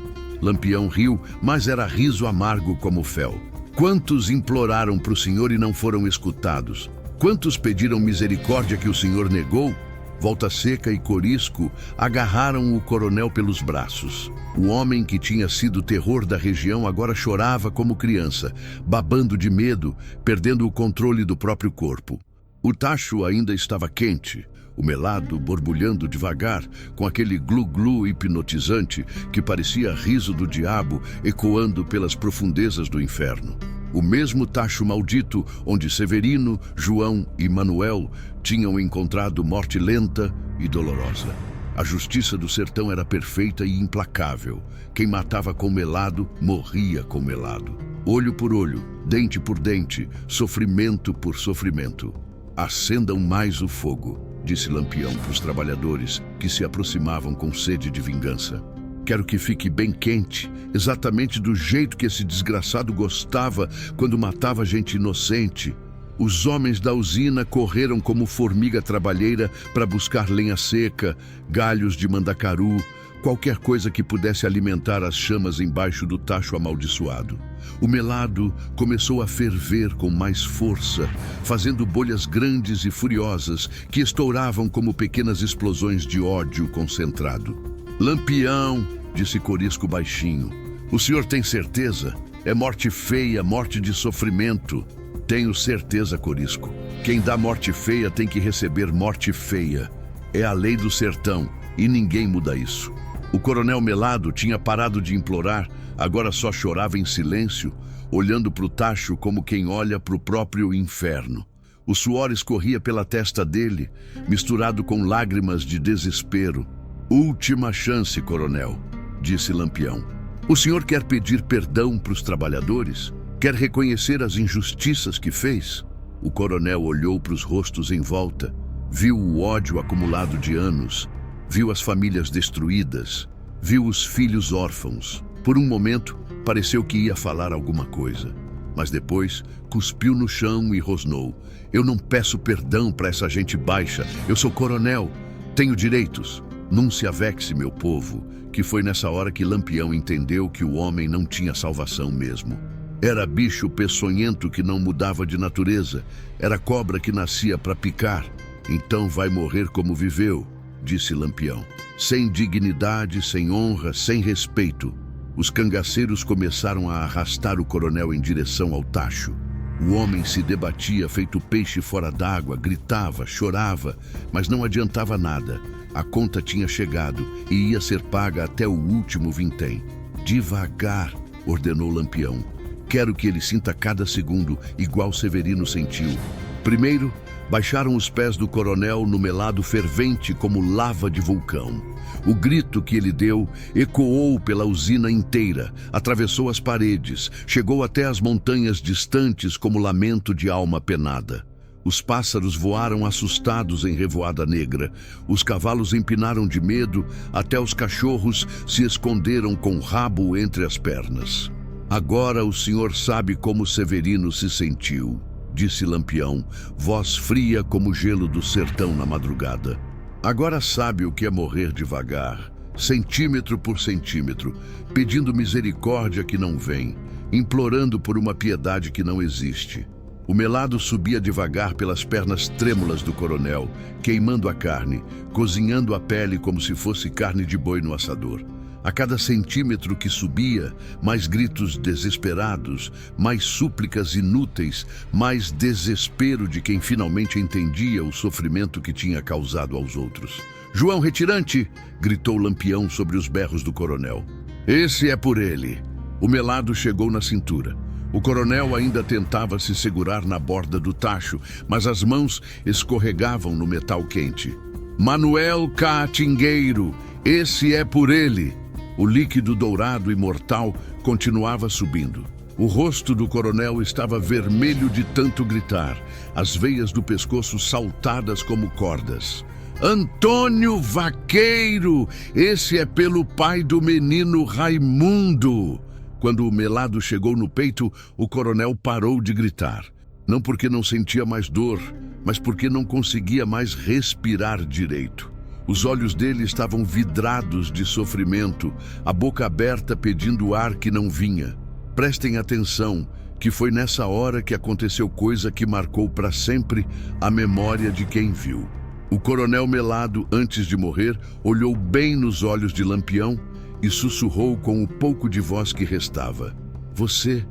Lampião riu, mas era riso amargo como fel. "Quantos imploraram para o senhor e não foram escutados? Quantos pediram misericórdia que o senhor negou?" Volta Seca e Corisco agarraram o coronel pelos braços. O homem que tinha sido o terror da região agora chorava como criança, babando de medo, perdendo o controle do próprio corpo. O tacho ainda estava quente, o melado borbulhando devagar, com aquele glu-glu hipnotizante que parecia riso do diabo ecoando pelas profundezas do inferno. O mesmo tacho maldito onde Severino, João e Manuel tinham encontrado morte lenta e dolorosa. A justiça do sertão era perfeita e implacável. Quem matava com melado, morria com melado. Olho por olho, dente por dente, sofrimento por sofrimento. "Acendam mais o fogo", disse Lampião para os trabalhadores que se aproximavam com sede de vingança. "Quero que fique bem quente, exatamente do jeito que esse desgraçado gostava quando matava gente inocente." Os homens da usina correram como formiga trabalheira para buscar lenha seca, galhos de mandacaru, qualquer coisa que pudesse alimentar as chamas embaixo do tacho amaldiçoado. O melado começou a ferver com mais força, fazendo bolhas grandes e furiosas que estouravam como pequenas explosões de ódio concentrado. "Lampião", disse Corisco baixinho, "o senhor tem certeza? É morte feia, morte de sofrimento." "Tenho certeza, Corisco. Quem dá morte feia tem que receber morte feia. É a lei do sertão e ninguém muda isso." O coronel Melado tinha parado de implorar, agora só chorava em silêncio, olhando para o tacho como quem olha para o próprio inferno. O suor escorria pela testa dele, misturado com lágrimas de desespero. "Última chance, coronel", disse Lampião. "O senhor quer pedir perdão para os trabalhadores? Quer reconhecer as injustiças que fez?" O coronel olhou para os rostos em volta, viu o ódio acumulado de anos, viu as famílias destruídas, viu os filhos órfãos. Por um momento, pareceu que ia falar alguma coisa, mas depois cuspiu no chão e rosnou. "Eu não peço perdão para essa gente baixa. Eu sou coronel. Tenho direitos." Num se avexe, meu povo, que foi nessa hora que Lampião entendeu que o homem não tinha salvação mesmo. Era bicho peçonhento que não mudava de natureza, era cobra que nascia para picar. Então vai morrer como viveu, disse Lampião. Sem dignidade, sem honra, sem respeito. Os cangaceiros começaram a arrastar o coronel em direção ao tacho. O homem se debatia feito peixe fora d'água, gritava, chorava, mas não adiantava nada. A conta tinha chegado e ia ser paga até o último vintém. Devagar, ordenou Lampião. Quero que ele sinta cada segundo, igual Severino sentiu. Primeiro, baixaram os pés do coronel no melado fervente como lava de vulcão. O grito que ele deu ecoou pela usina inteira, atravessou as paredes, chegou até as montanhas distantes como lamento de alma penada. Os pássaros voaram assustados em revoada negra, os cavalos empinaram de medo, até os cachorros se esconderam com o rabo entre as pernas. Agora o senhor sabe como Severino se sentiu, disse Lampião, voz fria como o gelo do sertão na madrugada. Agora sabe o que é morrer devagar, centímetro por centímetro, pedindo misericórdia que não vem, implorando por uma piedade que não existe. O melado subia devagar pelas pernas trêmulas do coronel, queimando a carne, cozinhando a pele como se fosse carne de boi no assador. A cada centímetro que subia, mais gritos desesperados, mais súplicas inúteis, mais desespero de quem finalmente entendia o sofrimento que tinha causado aos outros. "João Retirante!" gritou Lampião sobre os berros do coronel. "Esse é por ele." O melado chegou na cintura. O coronel ainda tentava se segurar na borda do tacho, mas as mãos escorregavam no metal quente. "Manuel Caatingueiro, esse é por ele." O líquido dourado e mortal continuava subindo. O rosto do coronel estava vermelho de tanto gritar, as veias do pescoço saltadas como cordas. "Antônio Vaqueiro, esse é pelo pai do menino Raimundo." Quando o melado chegou no peito, o coronel parou de gritar. Não porque não sentia mais dor, mas porque não conseguia mais respirar direito. Os olhos dele estavam vidrados de sofrimento, a boca aberta pedindo ar que não vinha. Prestem atenção, que foi nessa hora que aconteceu coisa que marcou para sempre a memória de quem viu. O coronel melado, antes de morrer, olhou bem nos olhos de Lampião e sussurrou com o pouco de voz que restava. Você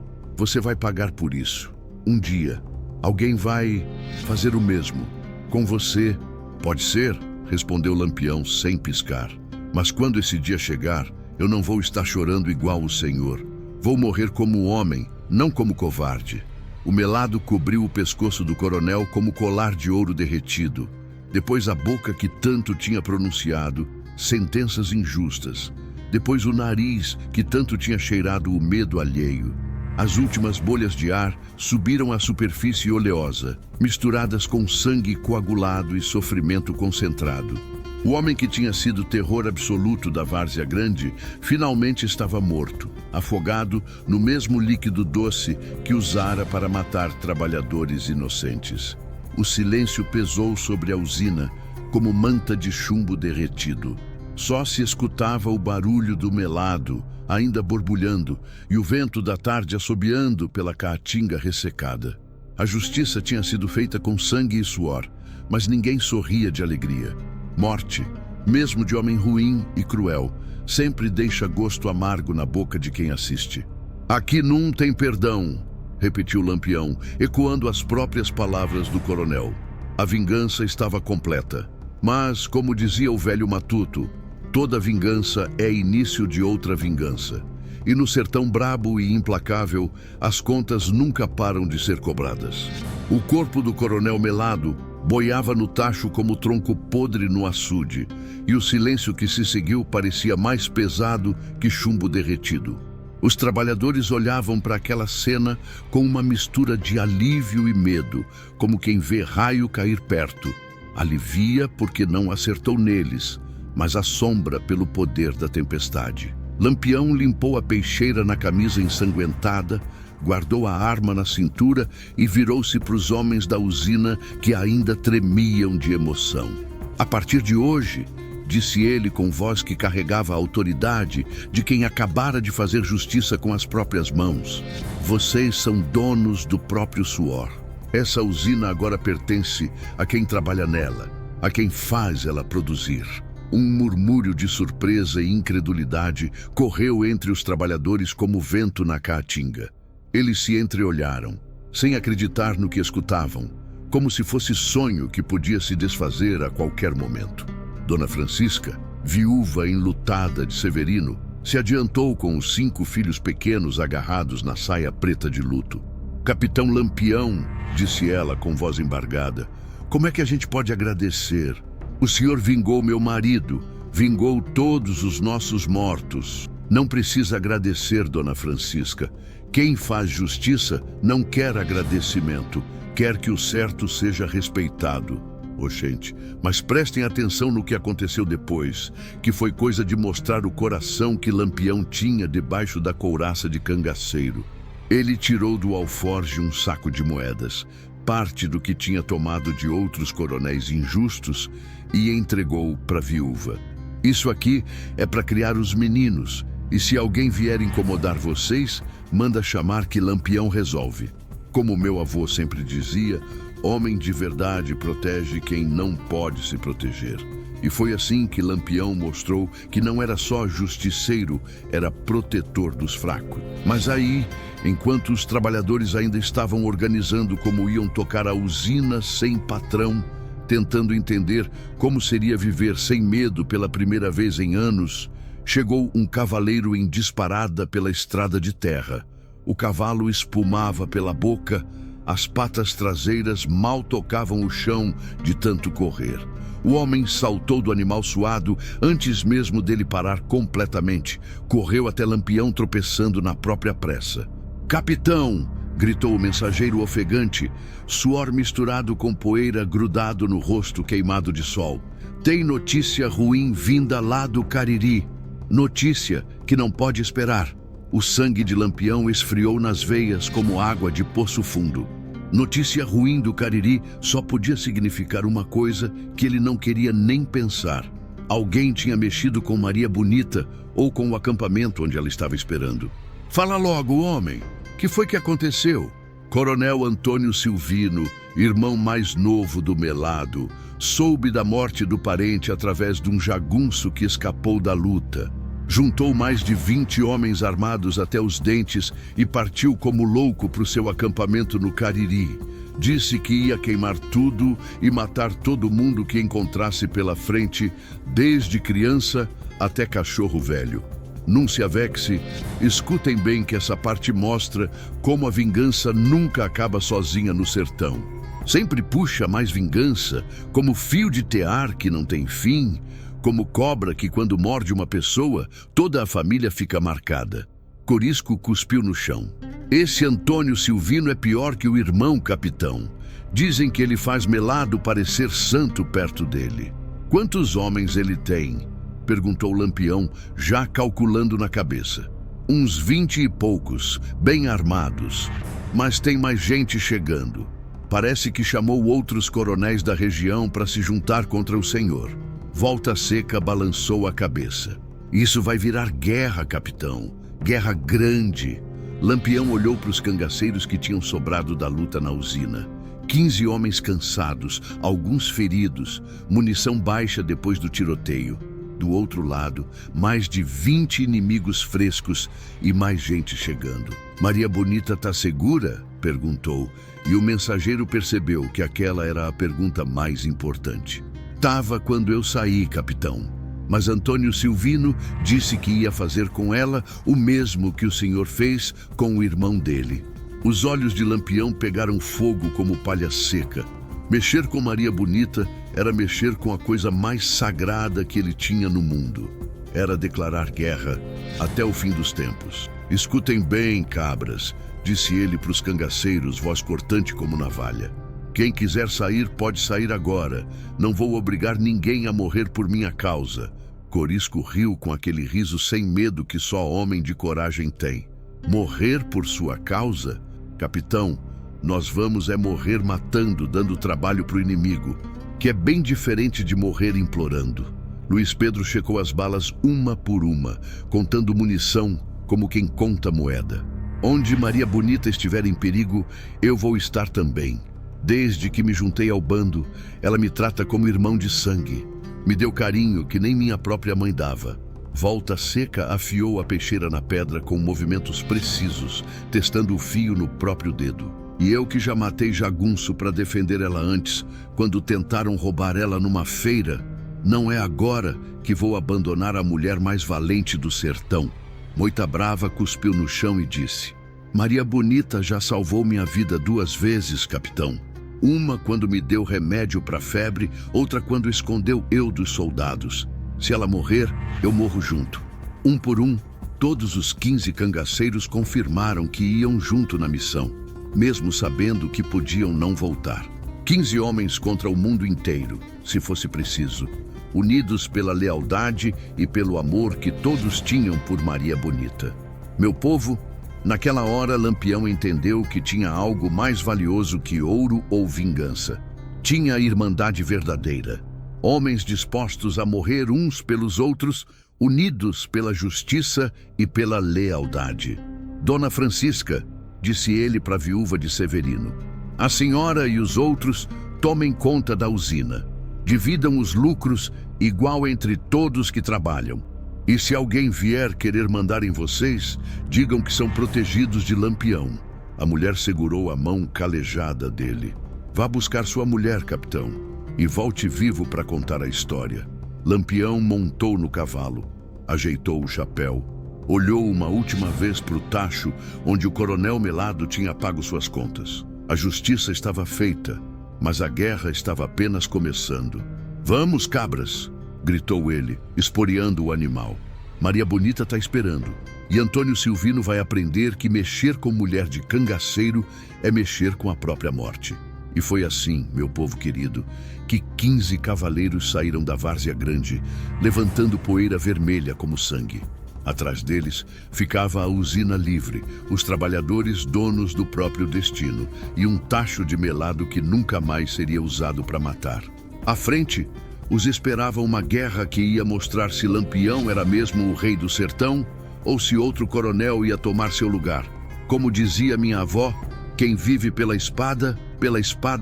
vai pagar por isso. Um dia, alguém vai fazer o mesmo. Com você, pode ser?" respondeu Lampião sem piscar. "Mas quando esse dia chegar, eu não vou estar chorando igual o senhor. Vou morrer como homem, não como covarde." O melado cobriu o pescoço do coronel como colar de ouro derretido. Depois a boca que tanto tinha pronunciado sentenças injustas. Depois o nariz que tanto tinha cheirado o medo alheio. As últimas bolhas de ar subiram à superfície oleosa, misturadas com sangue coagulado e sofrimento concentrado. O homem que tinha sido terror absoluto da Várzea Grande finalmente estava morto, afogado no mesmo líquido doce que usara para matar trabalhadores inocentes. O silêncio pesou sobre a usina como manta de chumbo derretido. Só se escutava o barulho do melado, ainda borbulhando, e o vento da tarde assobiando pela caatinga ressecada. A justiça tinha sido feita com sangue e suor, mas ninguém sorria de alegria. Morte, mesmo de homem ruim e cruel, sempre deixa gosto amargo na boca de quem assiste. "Aqui não tem perdão", repetiu Lampião, ecoando as próprias palavras do coronel. A vingança estava completa. Mas, como dizia o velho matuto, toda vingança é início de outra vingança. E no sertão brabo e implacável, as contas nunca param de ser cobradas. O corpo do coronel melado boiava no tacho como tronco podre no açude, e o silêncio que se seguiu parecia mais pesado que chumbo derretido. Os trabalhadores olhavam para aquela cena com uma mistura de alívio e medo, como quem vê raio cair perto. Alivia porque não acertou neles, mas assombra pelo poder da tempestade. Lampião limpou a peixeira na camisa ensanguentada, guardou a arma na cintura e virou-se para os homens da usina que ainda tremiam de emoção. "A partir de hoje", disse ele com voz que carregava a autoridade de quem acabara de fazer justiça com as próprias mãos. Vocês são donos do próprio suor. Essa usina agora pertence a quem trabalha nela, a quem faz ela produzir. Um murmúrio de surpresa e incredulidade correu entre os trabalhadores como vento na caatinga. Eles se entreolharam, sem acreditar no que escutavam, como se fosse sonho que podia se desfazer a qualquer momento. Dona Francisca, viúva enlutada de Severino, se adiantou com os 5 filhos pequenos agarrados na saia preta de luto. Capitão Lampião, disse ela com voz embargada, como é que a gente pode agradecer? O senhor vingou meu marido, vingou todos os nossos mortos. Não precisa agradecer, Dona Francisca. Quem faz justiça não quer agradecimento, quer que o certo seja respeitado. Gente, mas prestem atenção no que aconteceu depois, que foi coisa de mostrar o coração que Lampião tinha debaixo da couraça de cangaceiro. Ele tirou do alforje um saco de moedas, parte do que tinha tomado de outros coronéis injustos, e entregou para a viúva. Isso aqui é para criar os meninos, e se alguém vier incomodar vocês, manda chamar que Lampião resolve. Como meu avô sempre dizia, homem de verdade protege quem não pode se proteger. E foi assim que Lampião mostrou que não era só justiceiro, era protetor dos fracos. Mas aí, enquanto os trabalhadores ainda estavam organizando como iam tocar a usina sem patrão, tentando entender como seria viver sem medo pela primeira vez em anos, chegou um cavaleiro em disparada pela estrada de terra. O cavalo espumava pela boca, as patas traseiras mal tocavam o chão de tanto correr. O homem saltou do animal suado antes mesmo dele parar completamente. Correu até Lampião tropeçando na própria pressa. "Capitão!" gritou o mensageiro ofegante, suor misturado com poeira grudado no rosto queimado de sol. "Tem notícia ruim vinda lá do Cariri. Notícia que não pode esperar." O sangue de Lampião esfriou nas veias como água de poço fundo. Notícia ruim do Cariri só podia significar uma coisa que ele não queria nem pensar. Alguém tinha mexido com Maria Bonita ou com o acampamento onde ela estava esperando. "Fala logo, homem. Que foi que aconteceu?" Coronel Antônio Silvino, irmão mais novo do Melado, soube da morte do parente através de um jagunço que escapou da luta. Juntou mais de 20 homens armados até os dentes e partiu como louco para o seu acampamento no Cariri. Disse que ia queimar tudo e matar todo mundo que encontrasse pela frente, desde criança até cachorro velho. Não se avexe, escutem bem que essa parte mostra como a vingança nunca acaba sozinha no sertão. Sempre puxa mais vingança, como fio de tear que não tem fim, como cobra que quando morde uma pessoa, toda a família fica marcada. Corisco cuspiu no chão. "Esse Antônio Silvino é pior que o irmão, capitão. Dizem que ele faz Melado parecer santo perto dele." "Quantos homens ele tem?" perguntou Lampião, já calculando na cabeça. "Uns 20 e poucos, bem armados. Mas tem mais gente chegando. Parece que chamou outros coronéis da região para se juntar contra o senhor." Volta Seca balançou a cabeça. "Isso vai virar guerra, capitão. Guerra grande." Lampião olhou para os cangaceiros que tinham sobrado da luta na usina. 15 homens cansados, alguns feridos, munição baixa depois do tiroteio. Do outro lado, mais de 20 inimigos frescos e mais gente chegando. "Maria Bonita tá segura?" perguntou, e o mensageiro percebeu que aquela era a pergunta mais importante. "Tava quando eu saí, capitão. Mas Antônio Silvino disse que ia fazer com ela o mesmo que o senhor fez com o irmão dele." Os olhos de Lampião pegaram fogo como palha seca. Mexer com Maria Bonita era mexer com a coisa mais sagrada que ele tinha no mundo. Era declarar guerra até o fim dos tempos. "Escutem bem, cabras", disse ele para os cangaceiros, voz cortante como navalha. "Quem quiser sair pode sair agora. Não vou obrigar ninguém a morrer por minha causa." Corisco riu com aquele riso sem medo que só homem de coragem tem. "Morrer por sua causa? Capitão, nós vamos morrer matando, dando trabalho para o inimigo, que é bem diferente de morrer implorando." Luiz Pedro checou as balas uma por uma, contando munição como quem conta moeda. Onde Maria Bonita estiver em perigo, eu vou estar também. Desde que me juntei ao bando, ela me trata como irmão de sangue. Me deu carinho que nem minha própria mãe dava. Volta Seca afiou a peixeira na pedra com movimentos precisos, testando o fio no próprio dedo. E eu que já matei jagunço para defender ela antes, quando tentaram roubar ela numa feira, não é agora que vou abandonar a mulher mais valente do sertão. Moita Brava cuspiu no chão e disse: Maria Bonita já salvou minha vida 2 vezes, capitão. Uma quando me deu remédio para febre, outra quando escondeu eu dos soldados. Se ela morrer, eu morro junto. Um por um, todos os 15 cangaceiros confirmaram que iam junto na missão, mesmo sabendo que podiam não voltar. 15 homens contra o mundo inteiro, se fosse preciso, unidos pela lealdade e pelo amor que todos tinham por Maria Bonita. Meu povo, naquela hora Lampião entendeu que tinha algo mais valioso que ouro ou vingança. Tinha a irmandade verdadeira. Homens dispostos a morrer uns pelos outros, unidos pela justiça e pela lealdade. Dona Francisca, disse ele para a viúva de Severino, a senhora e os outros tomem conta da usina. Dividam os lucros igual entre todos que trabalham. E se alguém vier querer mandar em vocês, digam que são protegidos de Lampião. A mulher segurou a mão calejada dele. Vá buscar sua mulher, capitão, e volte vivo para contar a história. Lampião montou no cavalo, ajeitou o chapéu, olhou uma última vez para o tacho onde o coronel Melado tinha pago suas contas. A justiça estava feita, mas a guerra estava apenas começando. Vamos, cabras! Gritou ele, esporeando o animal. Maria Bonita está esperando, e Antônio Silvino vai aprender que mexer com mulher de cangaceiro é mexer com a própria morte. E foi assim, meu povo querido, que 15 cavaleiros saíram da várzea grande, levantando poeira vermelha como sangue. Atrás deles ficava a usina livre, os trabalhadores donos do próprio destino, e um tacho de melado que nunca mais seria usado para matar. À frente, os esperava uma guerra que ia mostrar se Lampião era mesmo o rei do sertão ou se outro coronel ia tomar seu lugar. Como dizia minha avó, quem vive pela espada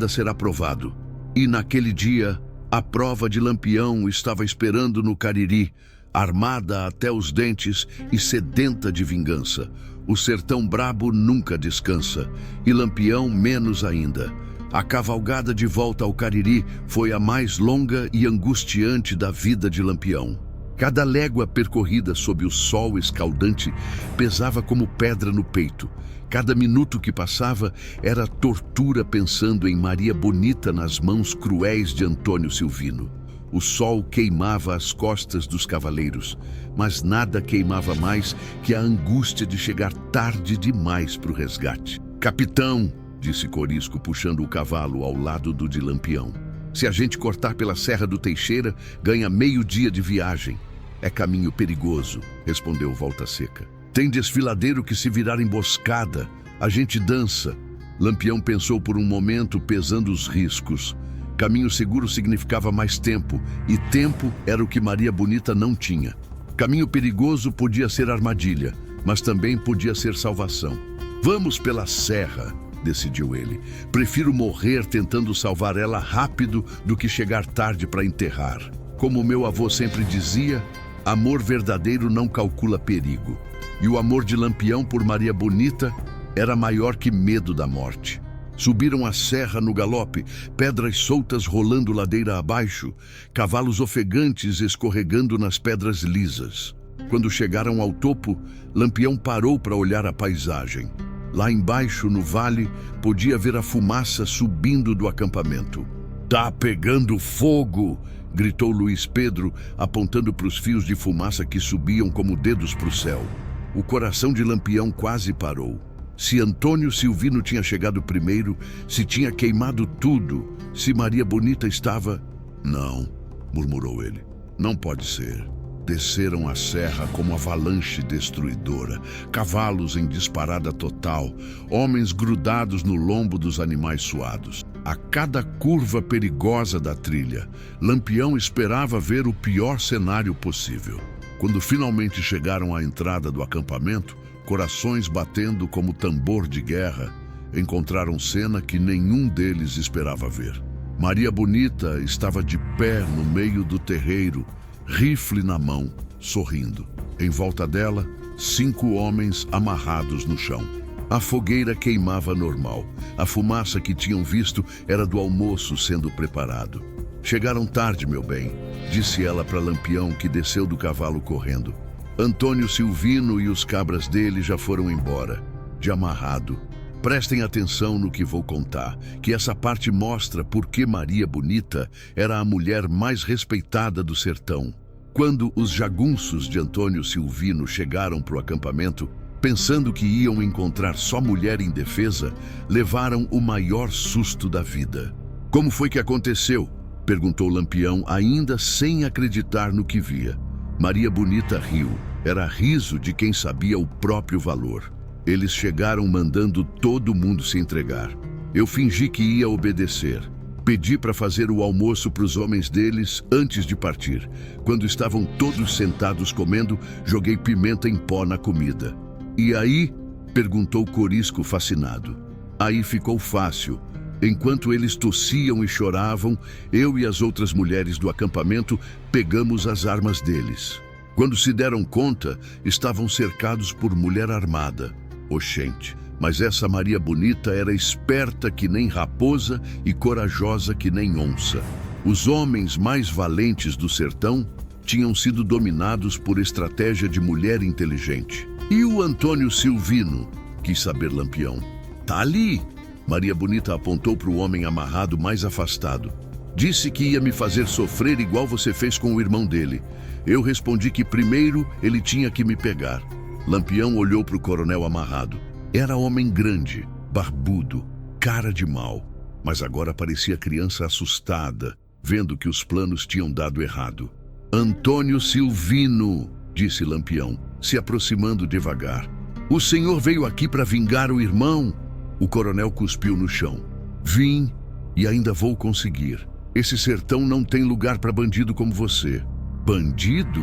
será provado. E naquele dia, a prova de Lampião estava esperando no Cariri, armada até os dentes e sedenta de vingança. O sertão brabo nunca descansa, e Lampião menos ainda. A cavalgada de volta ao Cariri foi a mais longa e angustiante da vida de Lampião. Cada légua percorrida sob o sol escaldante pesava como pedra no peito. Cada minuto que passava era tortura pensando em Maria Bonita nas mãos cruéis de Antônio Silvino. O sol queimava as costas dos cavaleiros, mas nada queimava mais que a angústia de chegar tarde demais para o resgate. Capitão, disse Corisco, puxando o cavalo ao lado do de Lampião. Se a gente cortar pela Serra do Teixeira, ganha meio dia de viagem. É caminho perigoso, respondeu Volta Seca. Tem desfiladeiro que se virar emboscada, a gente dança. Lampião pensou por um momento, pesando os riscos. Caminho seguro significava mais tempo, e tempo era o que Maria Bonita não tinha. Caminho perigoso podia ser armadilha, mas também podia ser salvação. Vamos pela serra, decidiu ele. Prefiro morrer tentando salvar ela rápido do que chegar tarde para enterrar. Como meu avô sempre dizia, amor verdadeiro não calcula perigo. E o amor de Lampião por Maria Bonita era maior que medo da morte. Subiram a serra no galope, pedras soltas rolando ladeira abaixo, cavalos ofegantes escorregando nas pedras lisas. Quando chegaram ao topo, Lampião parou para olhar a paisagem. Lá embaixo, no vale, podia ver a fumaça subindo do acampamento. "Tá pegando fogo!" gritou Luiz Pedro, apontando para os fios de fumaça que subiam como dedos para o céu. O coração de Lampião quase parou. Se Antônio Silvino tinha chegado primeiro, se tinha queimado tudo, se Maria Bonita estava... Não, murmurou ele, não pode ser. Desceram a serra como avalanche destruidora, cavalos em disparada total, homens grudados no lombo dos animais suados. A cada curva perigosa da trilha, Lampião esperava ver o pior cenário possível. Quando finalmente chegaram à entrada do acampamento, corações batendo como tambor de guerra, encontraram cena que nenhum deles esperava ver. Maria Bonita estava de pé no meio do terreiro, rifle na mão, sorrindo. Em volta dela, 5 homens amarrados no chão. A fogueira queimava normal. A fumaça que tinham visto era do almoço sendo preparado. Chegaram tarde, meu bem, disse ela para Lampião, que desceu do cavalo correndo. Antônio Silvino e os cabras dele já foram embora, de amarrado. Prestem atenção no que vou contar, que essa parte mostra por que Maria Bonita era a mulher mais respeitada do sertão. Quando os jagunços de Antônio Silvino chegaram para o acampamento, pensando que iam encontrar só mulher indefesa, levaram o maior susto da vida. Como foi que aconteceu? Perguntou Lampião, ainda sem acreditar no que via. Maria Bonita riu. Era riso de quem sabia o próprio valor. Eles chegaram mandando todo mundo se entregar. Eu fingi que ia obedecer. Pedi para fazer o almoço para os homens deles antes de partir. Quando estavam todos sentados comendo, joguei pimenta em pó na comida. E aí? Perguntou Corisco fascinado. Aí ficou fácil. Enquanto eles tossiam e choravam, eu e as outras mulheres do acampamento pegamos as armas deles. Quando se deram conta, estavam cercados por mulher armada. Oxente, mas essa Maria Bonita era esperta que nem raposa e corajosa que nem onça. Os homens mais valentes do sertão tinham sido dominados por estratégia de mulher inteligente. E o Antônio Silvino? Quis saber Lampião. Tá ali! Maria Bonita apontou para o homem amarrado mais afastado. Disse que ia me fazer sofrer igual você fez com o irmão dele. Eu respondi que primeiro ele tinha que me pegar. Lampião olhou para o coronel amarrado. Era homem grande, barbudo, cara de mal. Mas agora parecia criança assustada, vendo que os planos tinham dado errado. Antônio Silvino, disse Lampião, se aproximando devagar. O senhor veio aqui para vingar o irmão? O coronel cuspiu no chão. Vim e ainda vou conseguir. Esse sertão não tem lugar para bandido como você. Bandido?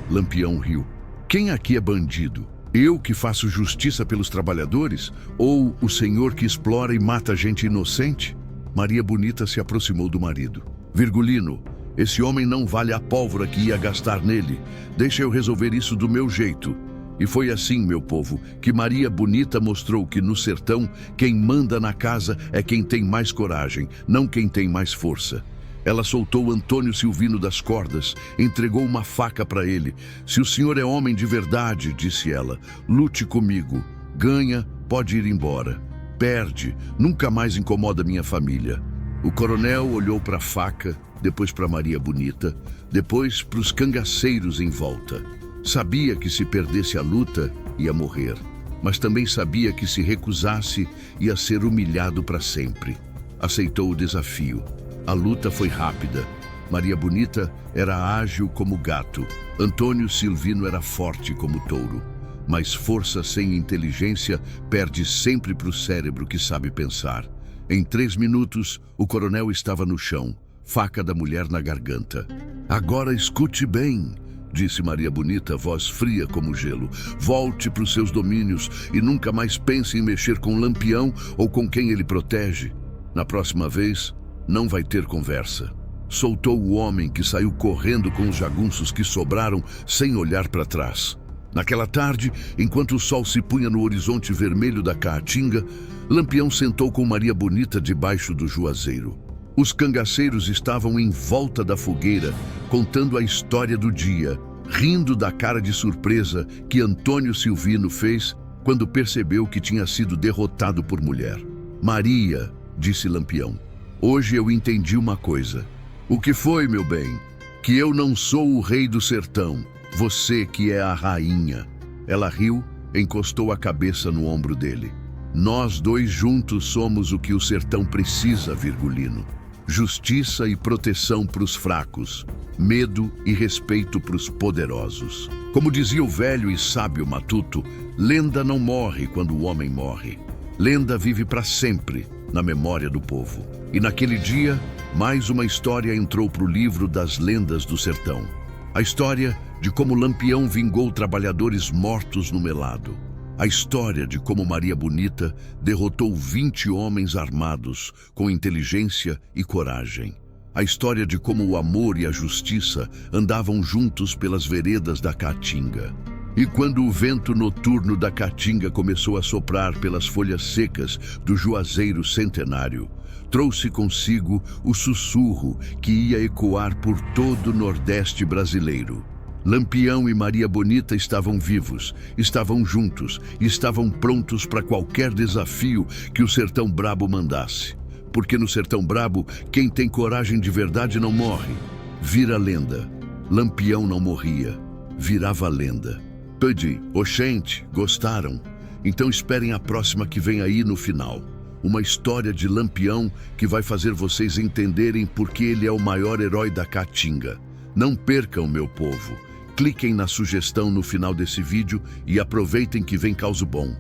Lampião riu. Quem aqui é bandido? Eu que faço justiça pelos trabalhadores? Ou o senhor que explora e mata gente inocente? Maria Bonita se aproximou do marido. Virgulino, esse homem não vale a pólvora que ia gastar nele. Deixa eu resolver isso do meu jeito. E foi assim, meu povo, que Maria Bonita mostrou que no sertão quem manda na casa é quem tem mais coragem, não quem tem mais força. Ela soltou Antônio Silvino das cordas, entregou uma faca para ele. Se o senhor é homem de verdade, disse ela, lute comigo. Ganha, pode ir embora. Perde, nunca mais incomoda minha família. O coronel olhou para a faca, depois para Maria Bonita, depois para os cangaceiros em volta. Sabia que se perdesse a luta, ia morrer, mas também sabia que se recusasse, ia ser humilhado para sempre. Aceitou o desafio. A luta foi rápida. Maria Bonita era ágil como gato. Antônio Silvino era forte como touro. Mas força sem inteligência perde sempre para o cérebro que sabe pensar. Em 3 minutos, o coronel estava no chão, faca da mulher na garganta. Agora escute bem, disse Maria Bonita, voz fria como gelo. Volte para os seus domínios e nunca mais pense em mexer com Lampião ou com quem ele protege. Na próxima vez, não vai ter conversa. Soltou o homem que saiu correndo com os jagunços que sobraram sem olhar para trás. Naquela tarde, enquanto o sol se punha no horizonte vermelho da Caatinga, Lampião sentou com Maria Bonita debaixo do juazeiro. Os cangaceiros estavam em volta da fogueira, contando a história do dia, rindo da cara de surpresa que Antônio Silvino fez quando percebeu que tinha sido derrotado por mulher. Maria, disse Lampião, hoje eu entendi uma coisa. O que foi, meu bem? Que eu não sou o rei do sertão, você que é a rainha. Ela riu, encostou a cabeça no ombro dele. Nós dois juntos somos o que o sertão precisa, Virgulino. Justiça e proteção para os fracos, medo e respeito para os poderosos. Como dizia o velho e sábio matuto, lenda não morre quando o homem morre. Lenda vive para sempre, na memória do povo. E naquele dia, mais uma história entrou para o livro das lendas do sertão. A história de como Lampião vingou trabalhadores mortos no melado. A história de como Maria Bonita derrotou 20 homens armados com inteligência e coragem. A história de como o amor e a justiça andavam juntos pelas veredas da Caatinga. E quando o vento noturno da Caatinga começou a soprar pelas folhas secas do juazeiro centenário, trouxe consigo o sussurro que ia ecoar por todo o Nordeste brasileiro. Lampião e Maria Bonita estavam vivos, estavam juntos e estavam prontos para qualquer desafio que o Sertão Brabo mandasse. Porque no Sertão Brabo, quem tem coragem de verdade não morre. Vira lenda. Lampião não morria. Virava lenda. Pudi, oxente, gostaram? Então esperem a próxima que vem aí no final. Uma história de Lampião que vai fazer vocês entenderem por que ele é o maior herói da Caatinga. Não percam, meu povo. Cliquem na sugestão no final desse vídeo e aproveitem que vem caos bom.